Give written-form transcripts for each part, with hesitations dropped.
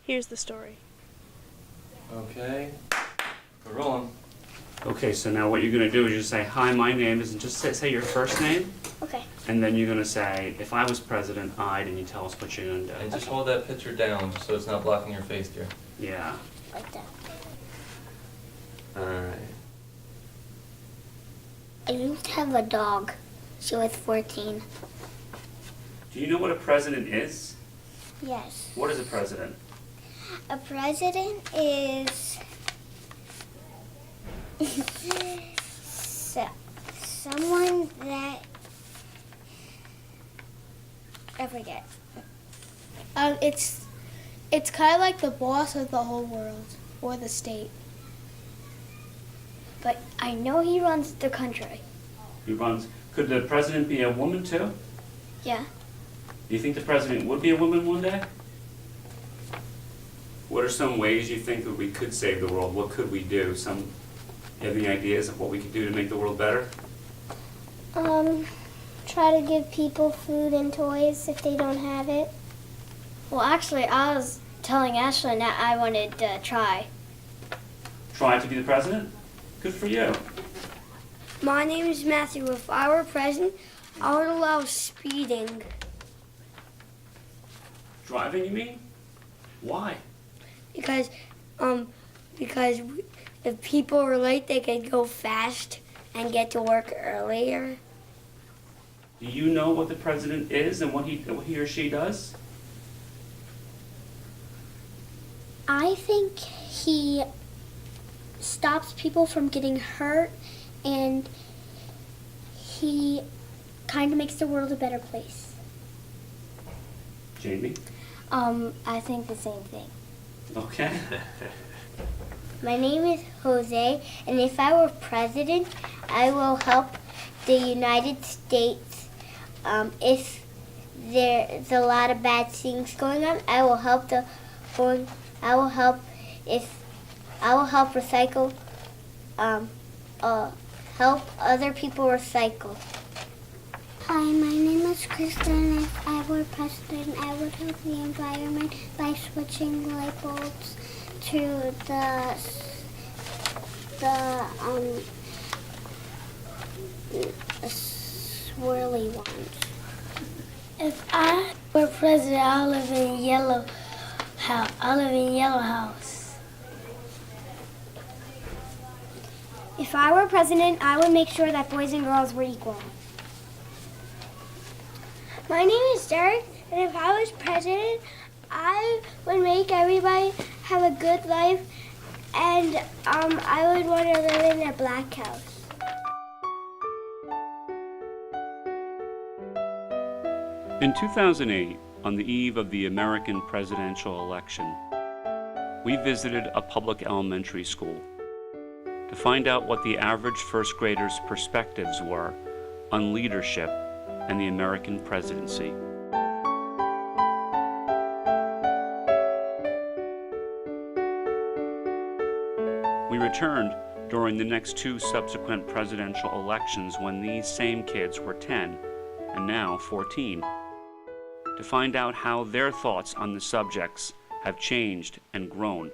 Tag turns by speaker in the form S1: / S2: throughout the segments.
S1: Here's the story.
S2: Okay, we're rolling.
S3: Okay, so now what you're going to do is you say, hi, my name is, and just say your first name.
S4: Okay.
S3: And then you're going to say, if I was president, I'd, and you tell us what you're going to do.
S2: And just hold that picture down just so it's not blocking your face, dear.
S3: Yeah.
S4: Like that.
S2: Alright.
S4: I used to have a dog. She was 14.
S3: Do you know what a president is?
S4: Yes.
S3: What is a president?
S4: A president is someone that I forget.
S1: It's kind of like the boss of the whole world or the state.
S4: But I know he runs the country.
S3: He runs. Could the president be a woman too?
S4: Yeah.
S3: Do you think the president would be a woman one day? What are some ways you think that we could save the world? What could we do? You have any ideas of what we could do to make the world better?
S4: Try to give people food and toys if they don't have it. Well, actually, I was telling Ashlyn that I wanted to try.
S3: Try to be the president? Good for you.
S4: My name is Matthew. If I were president, I would allow speeding.
S3: Driving, you mean? Why?
S4: Because if people are late, they could go fast and get to work earlier.
S3: Do you know what the president is and what he or she does?
S4: I think he stops people from getting hurt, and he kind of makes the world a better place.
S3: Jamie?
S4: I think the same thing.
S3: Okay.
S4: My name is Jose, and if I were president, I will help the United States. If there's a lot of bad things going on, I will help recycle. Help other people recycle. Hi, my name is Kristen. If I were president, I would help the environment by switching light bulbs to the swirly ones. If I were president, I'll live in a yellow house. If I were president, I would make sure that boys and girls were equal. My name is Derek, and if I was president, I would make everybody have a good life, and I would want to live in a black house.
S3: In 2008, on the eve of the American presidential election, we visited a public elementary school to find out what the average first grader's perspectives were on leadership and the American presidency. We returned during the next two subsequent presidential elections when these same kids were 10 and now 14, to find out how their thoughts on the subjects have changed and grown.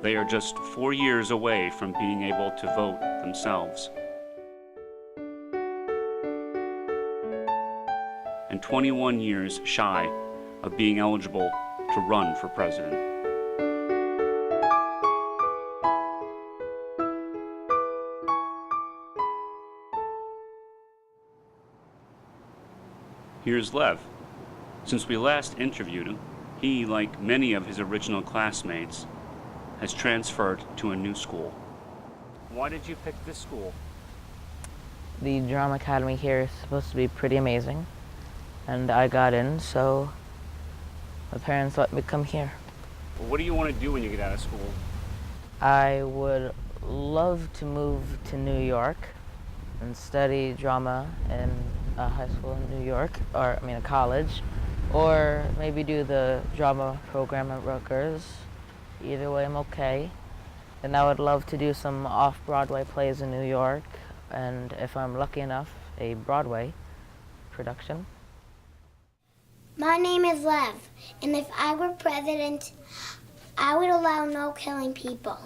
S3: They are just 4 years away from being able to vote themselves, and 21 years shy of being eligible to run for president. Here's Lev. Since we last interviewed him, he, like many of his original classmates, has transferred to a new school. Why did you pick this school?
S5: The drama academy here is supposed to be pretty amazing, and I got in, so my parents let me come here.
S3: Well, what do you want to do when you get out of school?
S5: I would love to move to New York and study drama in a high school in New York, or a college, or maybe do the drama program at Rutgers. Either way, I'm okay. And I would love to do some off-Broadway plays in New York, and if I'm lucky enough, a Broadway production.
S4: My name is Lev, and if I were president, I would allow no killing people.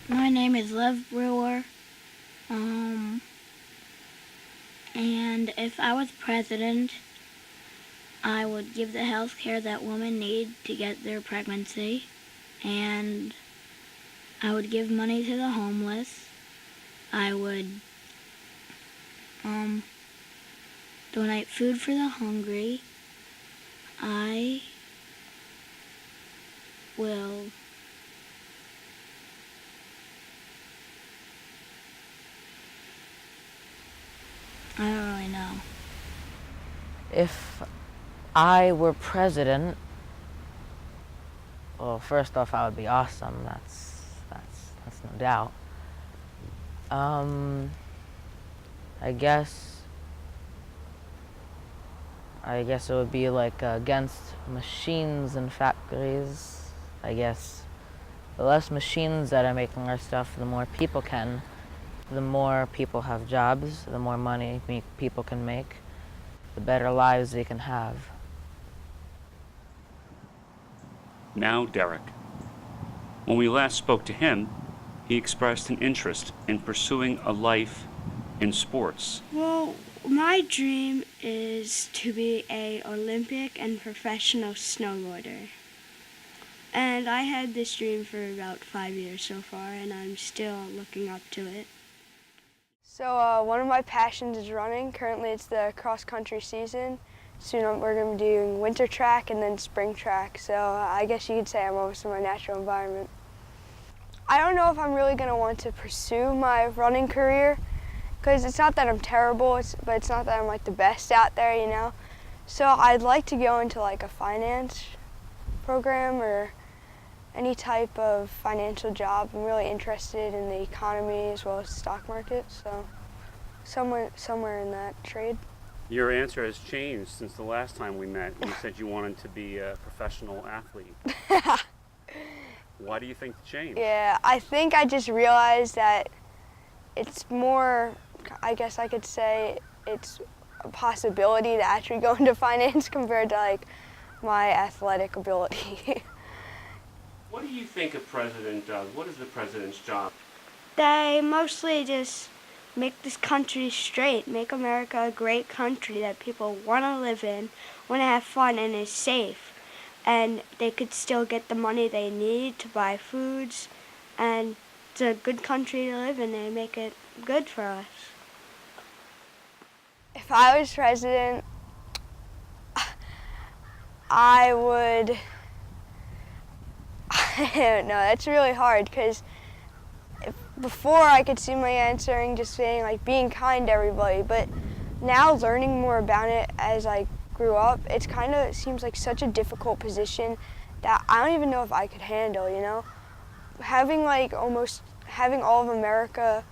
S1: My name is Lev Brewer. And if I was president, I would give the health care that women need to get their pregnancy. And I would give money to the homeless. I would donate food for the hungry. I will I don't really know.
S5: If I were president, well, first off, I would be awesome. That's no doubt. I guess it would be like against machines and factories. I guess the less machines that are making our stuff, the more people can. The more people have jobs, the more money people can make, the better lives they can have.
S3: Now Derek. When we last spoke to him, he expressed an interest in pursuing a life in sports.
S6: Well, my dream is to be an Olympic and professional snowboarder. And I had this dream for about 5 years so far, and I'm still looking up to it.
S7: So one of my passions is running. Currently it's the cross-country season. Soon we're going to be doing winter track and then spring track. So I guess you could say I'm almost in my natural environment. I don't know if I'm really going to want to pursue my running career, because it's not that I'm terrible, but it's not that I'm like the best out there, you know. So I'd like to go into like a finance program or any type of financial job. I'm really interested in the economy as well as the stock market, so somewhere in that trade.
S3: Your answer has changed since the last time we met. You said you wanted to be a professional athlete. Why do you think the change?
S7: Yeah, I think I just realized that it's more, I guess I could say, it's a possibility to actually go into finance compared to like my athletic ability.
S3: What do you think a president does? What is the president's job?
S6: They mostly just make this country straight, make America a great country that people want to live in, want to have fun, and is safe. And they could still get the money they need to buy foods, and it's a good country to live in. They make it good for us.
S7: If I was president, I would, I don't know, that's really hard, because before I could see my answering just saying like being kind to everybody, but now learning more about it as I grew up, it's kind of seems like such a difficult position that I don't even know if I could handle, you know? Having all of America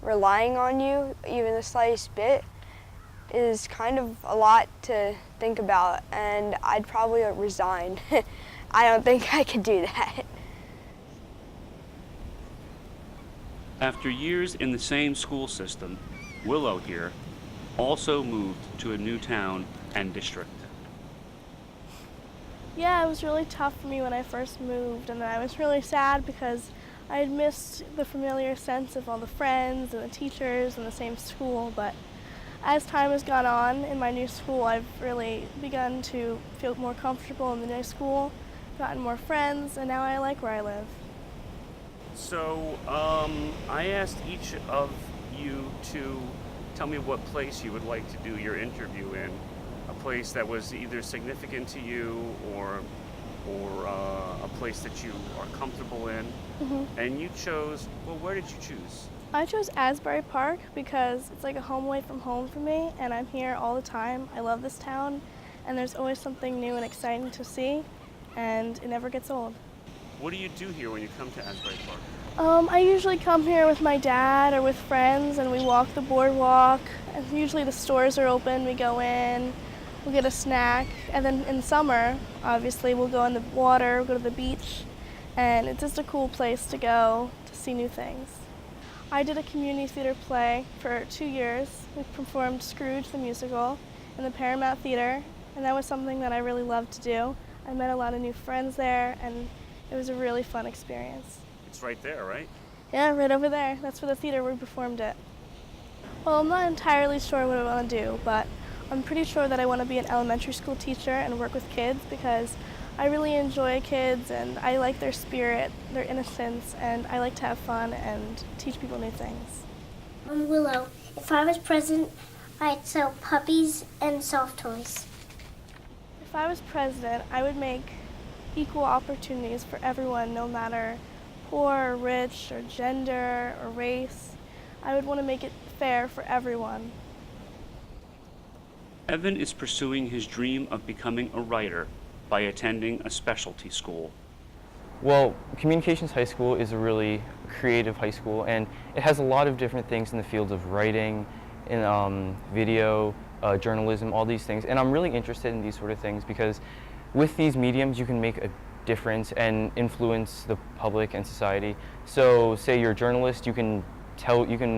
S7: relying on you, even the slightest bit, is kind of a lot to think about, and I'd probably resign. I don't think I could do that.
S3: After years in the same school system, Willow here also moved to a new town and district.
S8: Yeah, it was really tough for me when I first moved, and I was really sad because I had missed the familiar sense of all the friends and the teachers in the same school, but as time has gone on in my new school, I've really begun to feel more comfortable in the new school, gotten more friends, and now I like where I live.
S3: So, I asked each of you to tell me what place you would like to do your interview in. A place that was either significant to you or a place that you are comfortable in.
S8: Mm-hmm.
S3: And you chose, well, where did you choose?
S8: I chose Asbury Park because it's like a home away from home for me, and I'm here all the time. I love this town, and there's always something new and exciting to see, and it never gets old.
S3: What do you do here when you come to Asbury Park?
S8: I usually come here with my dad or with friends and we walk the boardwalk. And usually the stores are open, we go in, we'll get a snack. And then in summer, obviously, we'll go in the water, we'll go to the beach. And it's just a cool place to go to see new things. I did a community theater play for 2 years. We performed Scrooge the musical in the Paramount Theater, and that was something that I really loved to do. I met a lot of new friends there, and it was a really fun experience.
S3: It's right there, right?
S8: Yeah, right over there. That's where the theater we performed it. Well, I'm not entirely sure what I want to do, but I'm pretty sure that I want to be an elementary school teacher and work with kids because I really enjoy kids and I like their spirit, their innocence, and I like to have fun and teach people new things.
S4: I'm Willow. If I was president, I'd sell puppies and soft toys.
S8: If I was president, I would make equal opportunities for everyone, no matter poor or rich or gender or race. I would want to make it fair for everyone.
S3: Evan is pursuing his dream of becoming a writer by attending a specialty school.
S9: Well, Communications High School is a really creative high school, and it has a lot of different things in the fields of writing, in video, journalism, all these things. And I'm really interested in these sort of things because with these mediums, you can make a difference and influence the public and society. So, say you're a journalist, you can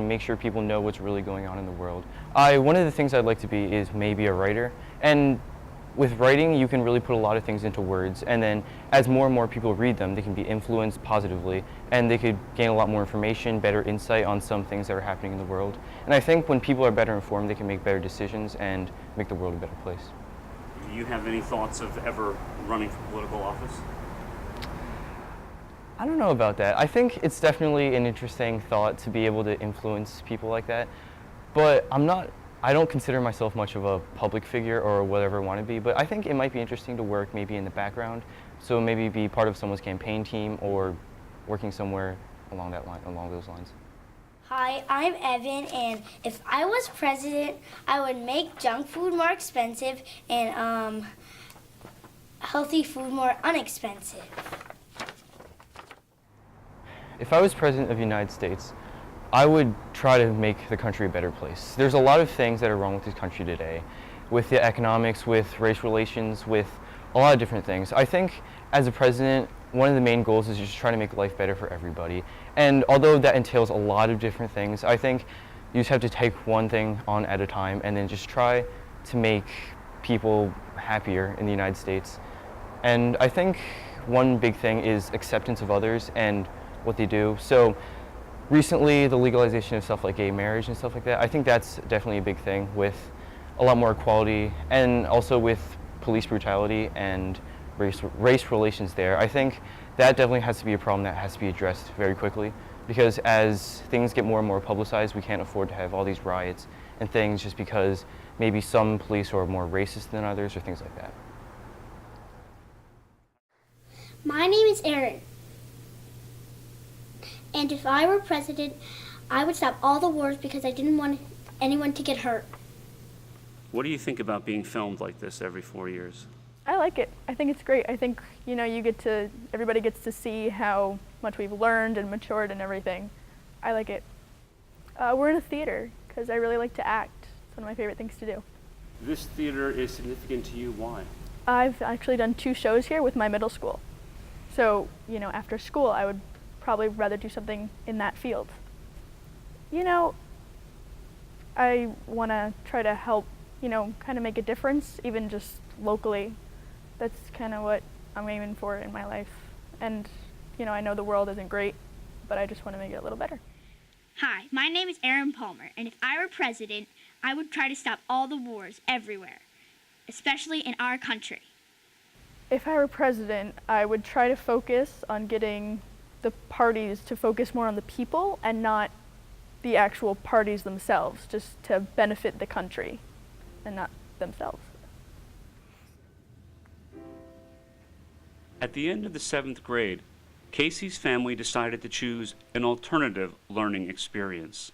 S9: make sure people know what's really going on in the world. One of the things I'd like to be is maybe a writer, and with writing, you can really put a lot of things into words, and then as more and more people read them, they can be influenced positively, and they could gain a lot more information, better insight on some things that are happening in the world. And I think when people are better informed, they can make better decisions and make the world a better place.
S3: Do you have any thoughts of ever running for political office?
S9: I don't know about that. I think it's definitely an interesting thought to be able to influence people like that, but I don't consider myself much of a public figure or whatever I want to be, but I think it might be interesting to work maybe in the background, so maybe be part of someone's campaign team or working somewhere along those lines.
S4: Hi, I'm Evan, and if I was president, I would make junk food more expensive and healthy food more inexpensive.
S9: If I was president of the United States, I would try to make the country a better place. There's a lot of things that are wrong with this country today, with the economics, with race relations, with a lot of different things. I think as a president, one of the main goals is just trying to make life better for everybody. And although that entails a lot of different things, I think you just have to take one thing on at a time and then just try to make people happier in the United States. And I think one big thing is acceptance of others and what they do. So recently, the legalization of stuff like gay marriage and stuff like that, I think that's definitely a big thing with a lot more equality, and also with police brutality and race relations there. I think that definitely has to be a problem that has to be addressed very quickly, because as things get more and more publicized, we can't afford to have all these riots and things just because maybe some police are more racist than others or things like that.
S4: My name is Aaron. And if I were president, I would stop all the wars because I didn't want anyone to get hurt.
S3: What do you think about being filmed like this every 4 years?
S10: I like it. I think it's great. I think, everybody gets to see how much we've learned and matured and everything. I like it. We're in a theater because I really like to act. It's one of my favorite things to do.
S3: This theater is significant to you. Why?
S10: I've actually done 2 shows here with my middle school. So, after school, I would probably rather do something in that field. I want to try to help, kind of make a difference, even just locally. That's kind of what I'm aiming for in my life. And, I know the world isn't great, but I just want to make it a little better.
S11: Hi, my name is Aaron Palmer, and if I were president, I would try to stop all the wars everywhere, especially in our country.
S10: If I were president, I would try to focus on getting the parties to focus more on the people and not the actual parties themselves, just to benefit the country and not themselves.
S3: At the end of the 7th grade, Casey's family decided to choose an alternative learning experience.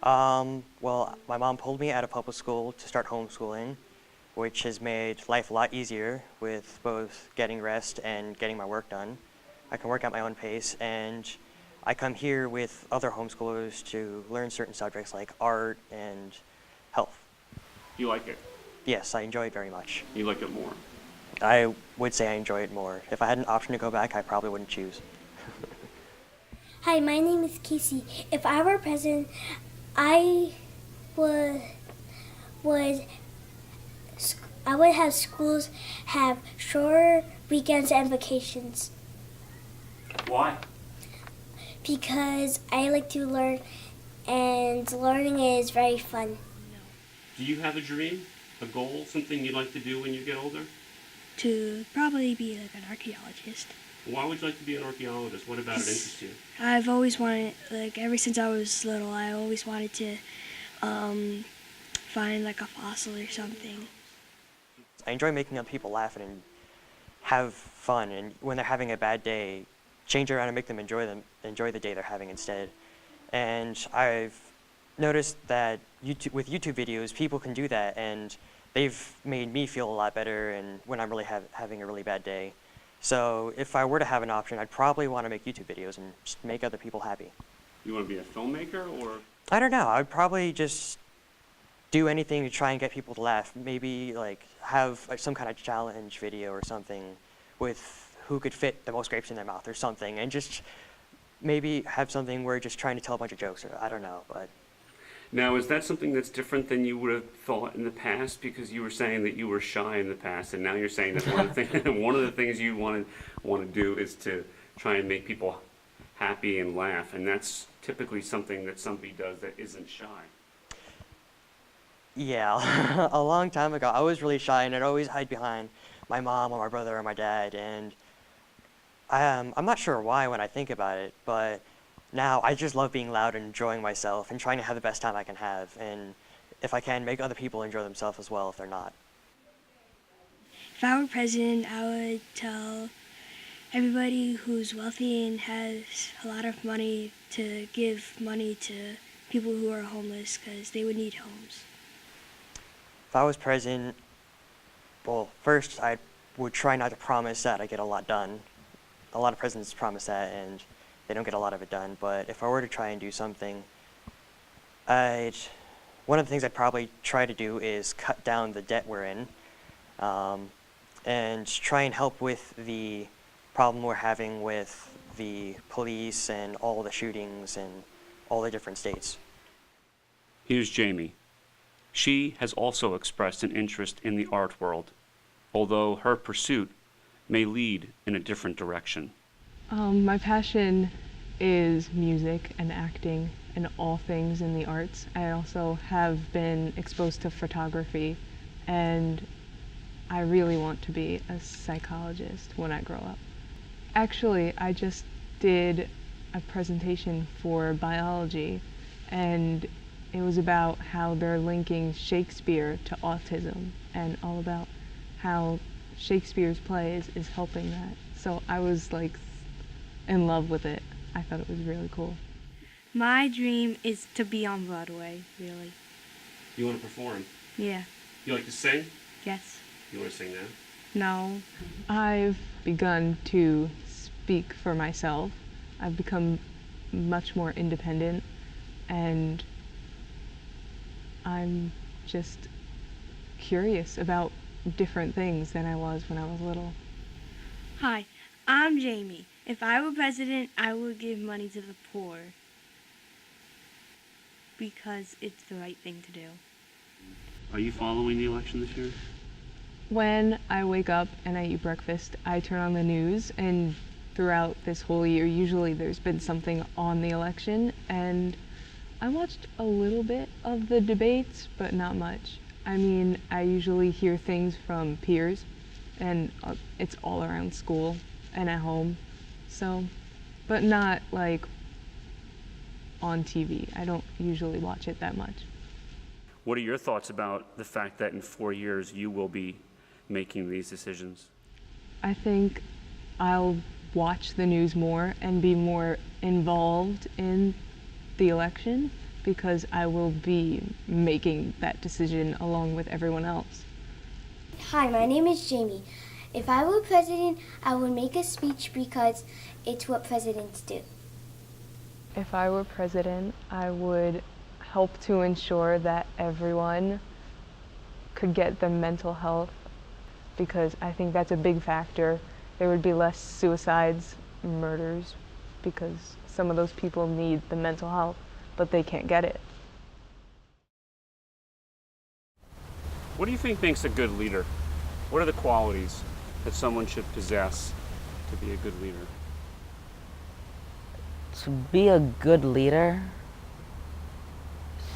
S12: Well, my mom pulled me out of public school to start homeschooling, which has made life a lot easier with both getting rest and getting my work done. I can work at my own pace, and I come here with other homeschoolers to learn certain subjects like art and health.
S3: You like it?
S12: Yes, I enjoy it very much.
S3: You like it more?
S12: I would say I enjoy it more. If I had an option to go back, I probably wouldn't choose.
S4: Hi, my name is Casey. If I were president, I would have schools have shorter weekends and vacations.
S3: Why?
S4: Because I like to learn, and learning is very fun.
S3: Do you have a dream, a goal, something you'd like to do when you get older?
S6: To probably be like an archaeologist.
S3: Why would you like to be an archaeologist? What about it interests you?
S6: I've always wanted, like ever since I was little, I always wanted to find like a fossil or something.
S12: I enjoy making other people laugh and have fun, and when they're having a bad day, change around and make them enjoy the day they're having instead. And I've noticed that with YouTube videos, people can do that, and they've made me feel a lot better and when I'm really having a really bad day. So if I were to have an option, I'd probably want to make YouTube videos and just make other people happy.
S3: You want to be a filmmaker, or?
S12: I don't know. I'd probably just do anything to try and get people to laugh. Maybe like have some kind of challenge video or something with who could fit the most grapes in their mouth or something, and just maybe have something where just trying to tell a bunch of jokes, or I don't know, but.
S3: Now, is that something that's different than you would have thought in the past? Because you were saying that you were shy in the past, and now you're saying that one of the things you want to do is to try and make people happy and laugh, and that's typically something that somebody does that isn't shy.
S12: Yeah, a long time ago, I was really shy, and I'd always hide behind my mom or my brother or my dad, and I'm not sure why when I think about it, but now I just love being loud and enjoying myself and trying to have the best time I can have, and if I can, make other people enjoy themselves as well if they're not.
S6: If I were president, I would tell everybody who's wealthy and has a lot of money to give money to people who are homeless because they would need homes.
S12: If I was president, well, first I would try not to promise that I get a lot done. A lot of presidents promise that, and they don't get a lot of it done. But if I were to try and do something, one of the things I'd probably try to do is cut down the debt we're in, and try and help with the problem we're having with the police and all the shootings in all the different states.
S3: Here's Jamie. She has also expressed an interest in the art world, although her pursuit may lead in a different direction.
S13: My passion is music and acting and all things in the arts. I also have been exposed to photography, and I really want to be a psychologist when I grow up. Actually, I just did a presentation for biology, and it was about how they're linking Shakespeare to autism, and all about how Shakespeare's plays is helping that. So I was like in love with it. I thought it was really cool.
S6: My dream is to be on Broadway, really.
S3: You want to perform?
S6: Yeah.
S3: You like to sing?
S6: Yes.
S3: You want to sing now?
S6: No.
S13: I've begun to speak for myself. I've become much more independent, and I'm just curious about different things than I was when I was little.
S6: Hi, I'm Jamie. If I were president, I would give money to the poor because it's the right thing to do.
S3: Are you following the election this year?
S13: When I wake up and I eat breakfast, I turn on the news, and throughout this whole year, usually there's been something on the election, and I watched a little bit of the debates, but not much. I mean, I usually hear things from peers, and it's all around school and at home, so, but not like on TV. I don't usually watch it that much.
S3: What are your thoughts about the fact that in 4 years you will be making these decisions?
S13: I think I'll watch the news more and be more involved in the election because I will be making that decision along with everyone else.
S4: Hi, my name is Jamie. If I were president, I would make a speech because it's what presidents do.
S13: If I were president, I would help to ensure that everyone could get the mental health, because I think that's a big factor. There would be less suicides, murders, because some of those people need the mental health, but they can't get it.
S3: What do you think makes a good leader? What are the qualities that someone should possess to be a good leader?
S5: To be a good leader,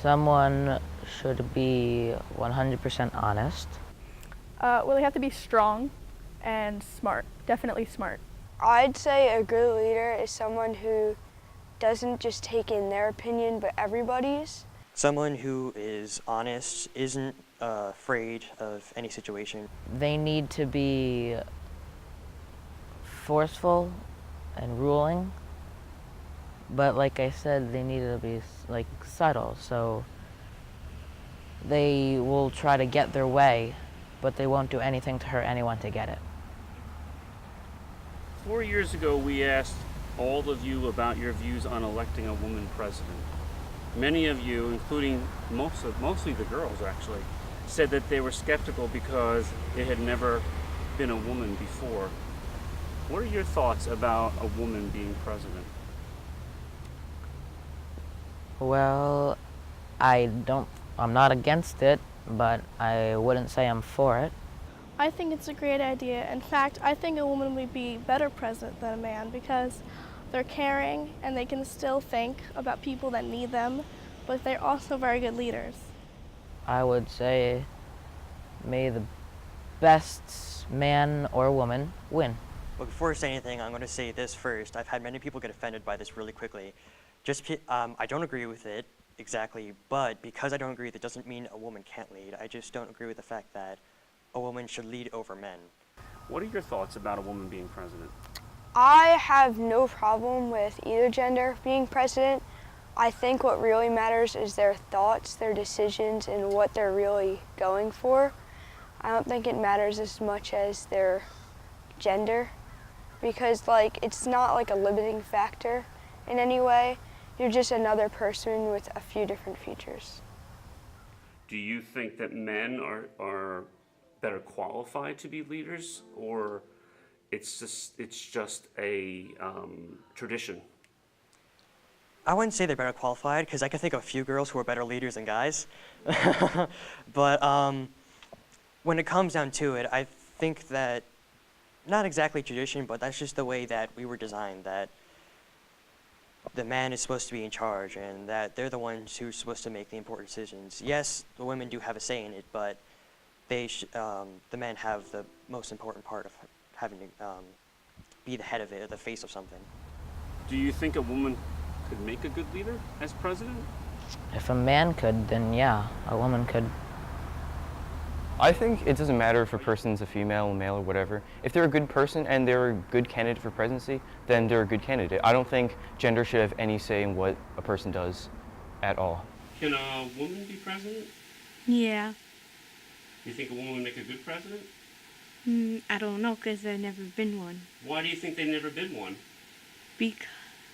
S5: someone should be 100% honest.
S10: Well, they have to be strong and smart, definitely smart.
S7: I'd say a good leader is someone who doesn't just take in their opinion, but everybody's.
S12: Someone who is honest, isn't afraid of any situation.
S5: They need to be forceful and ruling, but like I said, they need to be like subtle, so they will try to get their way, but they won't do anything to hurt anyone to get it.
S3: 4 years ago, we asked all of you about your views on electing a woman president. Many of you, including mostly the girls actually, said that they were skeptical because it had never been a woman before. What are your thoughts about a woman being president?
S5: Well, I'm not against it, but I wouldn't say I'm for it.
S8: I think it's a great idea. In fact, I think a woman would be better president than a man because they're caring and they can still think about people that need them, but they're also very good leaders.
S5: I would say may the best man or woman win.
S12: But before I say anything, I'm going to say this first. I've had many people get offended by this really quickly. I don't agree with it exactly, but because I don't agree, that doesn't mean a woman can't lead. I just don't agree with the fact that a woman should lead over men.
S3: What are your thoughts about a woman being president?
S7: I have no problem with either gender being president. I think what really matters is their thoughts, their decisions, and what they're really going for. I don't think it matters as much as their gender, because it's not like a limiting factor in any way. You're just another person with a few different features.
S3: Do you think that men are better qualified to be leaders, or it's just a tradition?
S12: I wouldn't say they're better qualified, because I can think of a few girls who are better leaders than guys. But when it comes down to it, I think that, not exactly tradition, but that's just the way that we were designed, that the man is supposed to be in charge and that they're the ones who's supposed to make the important decisions. Yes, the women do have a say in it, but the men have the most important part of having to be the head of it, or the face of something.
S3: Do you think a woman could make a good leader as president?
S5: If a man could, then yeah, a woman could.
S9: I think it doesn't matter if a person's a female, male, or whatever. If they're a good person and they're a good candidate for presidency, then they're a good candidate. I don't think gender should have any say in what a person does at all.
S3: Can a woman be president?
S14: Yeah.
S3: You think a woman would make a good president?
S14: I don't know, because there's never been one.
S3: Why do you think they've never been one?
S14: Because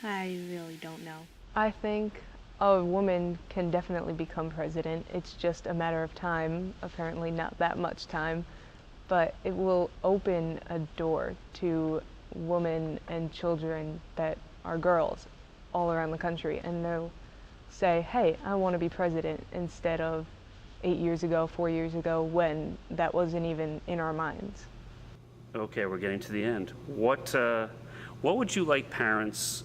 S14: I really don't know.
S13: I think a woman can definitely become president. It's just a matter of time, apparently not that much time, but it will open a door to women and children that are girls all around the country, and they'll say, hey, I want to be president, instead of 8 years ago, 4 years ago, when that wasn't even in our minds.
S3: Okay, we're getting to the end. What would you like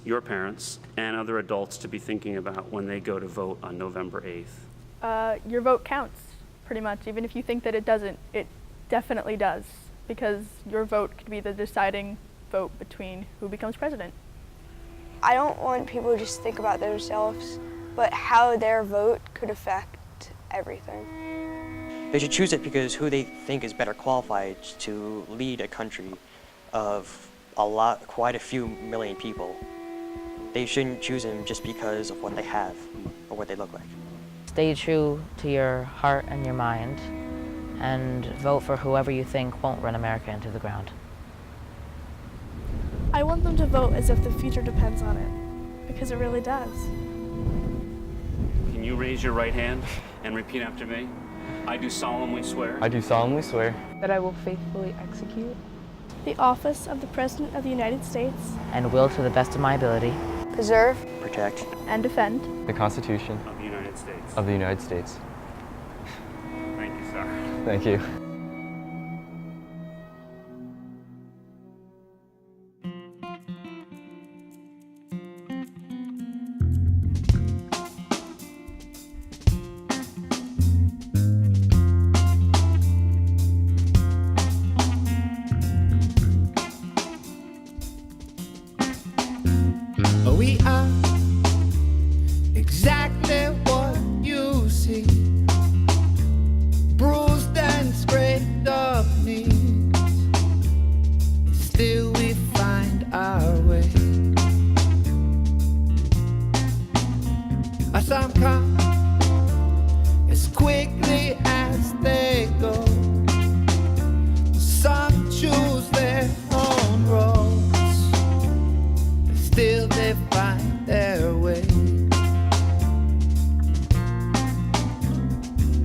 S3: your parents, and other adults to be thinking about when they go to vote on November 8th?
S10: Your vote counts, pretty much. Even if you think that it doesn't, it definitely does, because your vote could be the deciding vote between who becomes president.
S7: I don't want people to just think about themselves, but how their vote could affect everything.
S12: They should choose it because who they think is better qualified to lead a country of quite a few million people. They shouldn't choose him just because of what they have or what they look like.
S5: Stay true to your heart and your mind, and vote for whoever you think won't run America into the ground.
S8: I want them to vote as if the future depends on it, because it really does.
S3: Can you raise your right hand and repeat after me? I do solemnly swear.
S9: I do solemnly swear
S13: that I will faithfully execute
S8: the office of the President of the United States
S5: and will, to the best of my ability,
S7: preserve,
S12: protect,
S10: and defend
S9: the Constitution
S3: of the United States.
S9: of the United States.
S3: Thank you, sir.
S9: Thank you.
S15: We are exactly what you see, bruised and scraped up knees. Still we find our way. Some come as quickly as they go. Some choose their own roads, but still they find their way.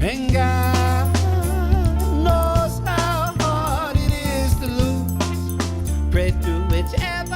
S15: And God knows how hard it is to lose. Pray through whichever